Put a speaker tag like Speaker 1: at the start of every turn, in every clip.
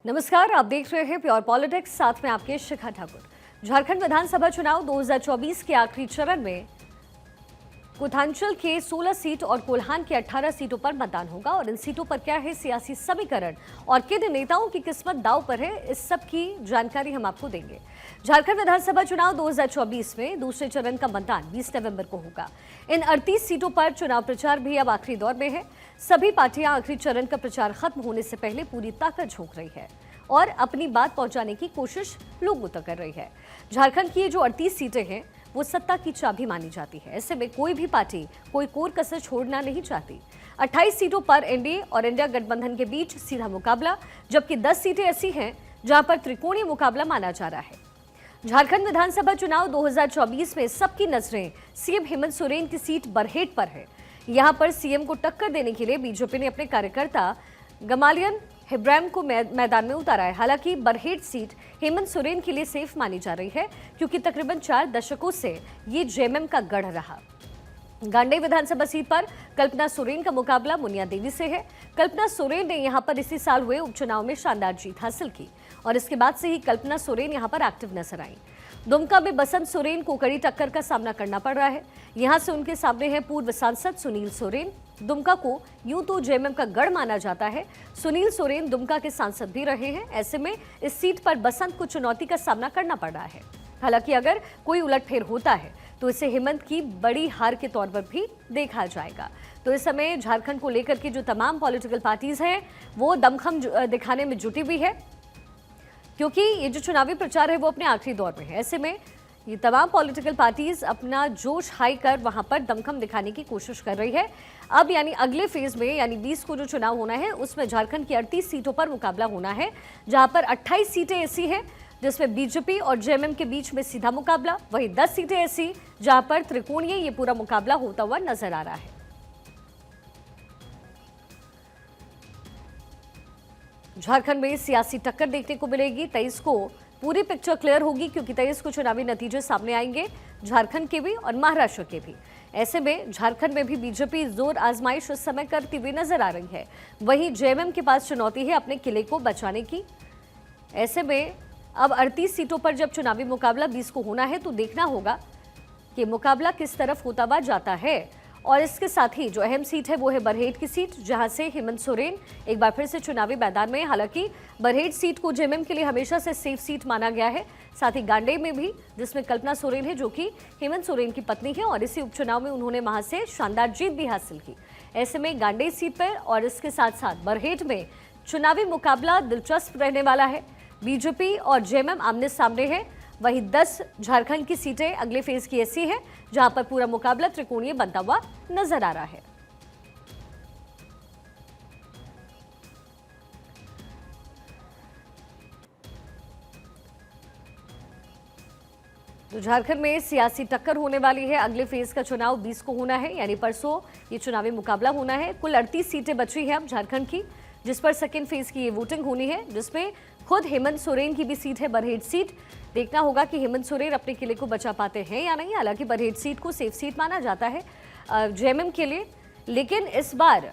Speaker 1: नमस्कार, आप देख रहे हैं प्योर पॉलिटिक्स, साथ में आपके शिखा ठाकुर। झारखंड विधानसभा चुनाव 2024 के आखिरी चरण में कुथांचल के 16 सीट और कोल्हान के 18 सीटों पर मतदान होगा और इन सीटों पर क्या है सियासी समीकरण और किन नेताओं की किस्मत दांव पर है, इस सब की जानकारी हम आपको देंगे। झारखंड विधानसभा चुनाव 2024 में दूसरे चरण का मतदान 20 नवंबर को होगा। इन 38 सीटों पर चुनाव प्रचार भी अब आखिरी दौर में है। सभी पार्टियां आखिरी चरण का प्रचार खत्म होने से पहले पूरी ताकत झोंक रही है और अपनी बात पहुंचाने की कोशिश लोगों तक कर रही है। झारखंड की ये जो 38 सीटें हैं वो सत्ता की चाबी मानी जाती है। ऐसे में कोई भी पार्टी कोई कोर कसर छोड़ना नहीं चाहती। 28 सीटों पर एनडीए और इंडिया गठबंधन के बीच सीधा मुकाबला, जबकि 10 सीटें ऐसी हैं जहां पर त्रिकोणीय मुकाबला माना जा रहा है। झारखंड विधानसभा चुनाव 2024 में सबकी नजरें सीएम हेमंत सोरेन की सीट बरहेट पर है। यहां पर सीएम को टक्कर देने के लिए बीजेपी ने अपने कार्यकर्ता गमालियन हिब्राहिम को मैदान में उतारा है। हालांकि बरहेट सीट हेमंत सोरेन के लिए सेफ मानी जा रही है, क्योंकि तकरीबन 4 दशकों से ये जेएमएम का गढ़ रहा। गांडेय विधानसभा सीट पर कल्पना सोरेन का मुकाबला मुनिया देवी से है। कल्पना सोरेन ने यहां पर इसी साल हुए उपचुनाव में शानदार जीत हासिल की और इसके बाद से ही कल्पना सोरेन यहां पर एक्टिव नजर आई। दुमका में बसंत सोरेन को कड़ी टक्कर का सामना करना पड़ रहा है। यहां से उनके सामने है पूर्व सांसद सुनील सोरेन। दुमका को यूं तो जेएमएम का गढ़ माना जाता है। सुनील सोरेन दुमका के सांसद भी रहे हैं। ऐसे में इस सीट पर बसंत को चुनौती का सामना करना पड़ रहा है। हालांकि अगर कोई उलटफेर होता है तो इसे हेमंत की बड़ी हार के तौर पर भी देखा जाएगा। तो इस समय झारखंड को लेकर के जो तमाम पॉलिटिकल पार्टीज हैं वो दमखम दिखाने में जुटी हुई है, क्योंकि ये जो चुनावी प्रचार है वो अपने आखिरी दौर में है। ऐसे में ये तमाम पॉलिटिकल पार्टीज अपना जोश हाई कर वहां पर दमखम दिखाने की कोशिश कर रही है। अब यानी अगले फेज में यानी 20 को जो चुनाव होना है उसमें झारखंड की 38 सीटों पर मुकाबला होना है, जहां पर 28 सीटें ऐसी हैं जिसमें बीजेपी और जेएमएम के बीच में सीधा मुकाबला, वहीं 10 सीटें ऐसी जहां पर त्रिकोणीय ये पूरा मुकाबला होता हुआ नजर आ रहा है। झारखंड में सियासी टक्कर देखने को मिलेगी। 23 को पूरी पिक्चर क्लियर होगी, क्योंकि 23 को चुनावी नतीजे सामने आएंगे, झारखंड के भी और महाराष्ट्र के भी। ऐसे में झारखंड में भी बीजेपी जोर आजमाइश उस समय करती हुई नजर आ रही है। वहीं जेएमएम के पास चुनौती है अपने किले को बचाने की। ऐसे में अब 38 सीटों पर जब चुनावी मुकाबला 20 को होना है तो देखना होगा कि मुकाबला किस तरफ होता हुआ जाता है। और इसके साथ ही जो अहम सीट है वो है बरहेट की सीट, जहां से हेमंत सोरेन एक बार फिर से चुनावी मैदान में। हालांकि बरहेट सीट को जेएमएम के लिए हमेशा से सेफ सीट माना गया है। साथ ही गांडेय में भी, जिसमें कल्पना सोरेन है जो कि हेमंत सोरेन की पत्नी है और इसी उपचुनाव में उन्होंने वहां से शानदार जीत भी हासिल की। ऐसे में गांडेय सीट पर और इसके साथ साथ बरहेट में चुनावी मुकाबला दिलचस्प रहने वाला है। बीजेपी और जेएमएम आमने सामने है। वहीं 10 झारखंड की सीटें अगले फेज की ऐसी है जहां पर पूरा मुकाबला त्रिकोणीय बनता हुआ नजर आ रहा है। तो झारखंड में सियासी टक्कर होने वाली है। अगले फेज का चुनाव 20 को होना है, यानी परसों ये चुनावी मुकाबला होना है। कुल 38 सीटें बची हैं अब झारखंड की, जिस पर सेकेंड फेज की ये वोटिंग होनी है, जिसमें खुद हेमंत सोरेन की भी सीट है बरहेट सीट। देखना होगा कि हेमंत सोरेन अपने किले को बचा पाते हैं या नहीं। हालांकि बरहेट सीट को सेफ सीट माना जाता है जेएमएम के लिए, लेकिन इस बार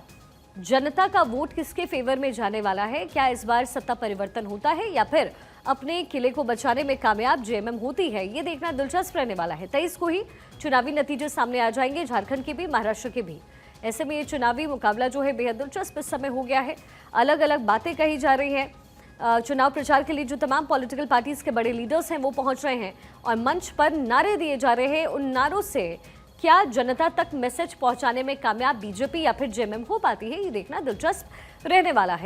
Speaker 1: जनता का वोट किसके फेवर में जाने वाला है? क्या इस बार सत्ता परिवर्तन होता है या फिर अपने किले को बचाने में कामयाब जेएमएम होती है? ये देखना दिलचस्प रहने वाला है। 23 को ही चुनावी नतीजे सामने आ जाएंगे, झारखंड के भी महाराष्ट्र के भी। ऐसे में ये चुनावी मुकाबला जो है बेहद दिलचस्प इस समय हो गया है। अलग अलग बातें कही जा रही हैं। चुनाव प्रचार के लिए जो तमाम पॉलिटिकल पार्टीज के बड़े लीडर्स हैं वो पहुंच रहे हैं और मंच पर नारे दिए जा रहे हैं। उन नारों से क्या जनता तक मैसेज पहुंचाने में कामयाब बीजेपी या फिर जेएमएम हो पाती है? ये देखना दिलचस्प रहने वाला है।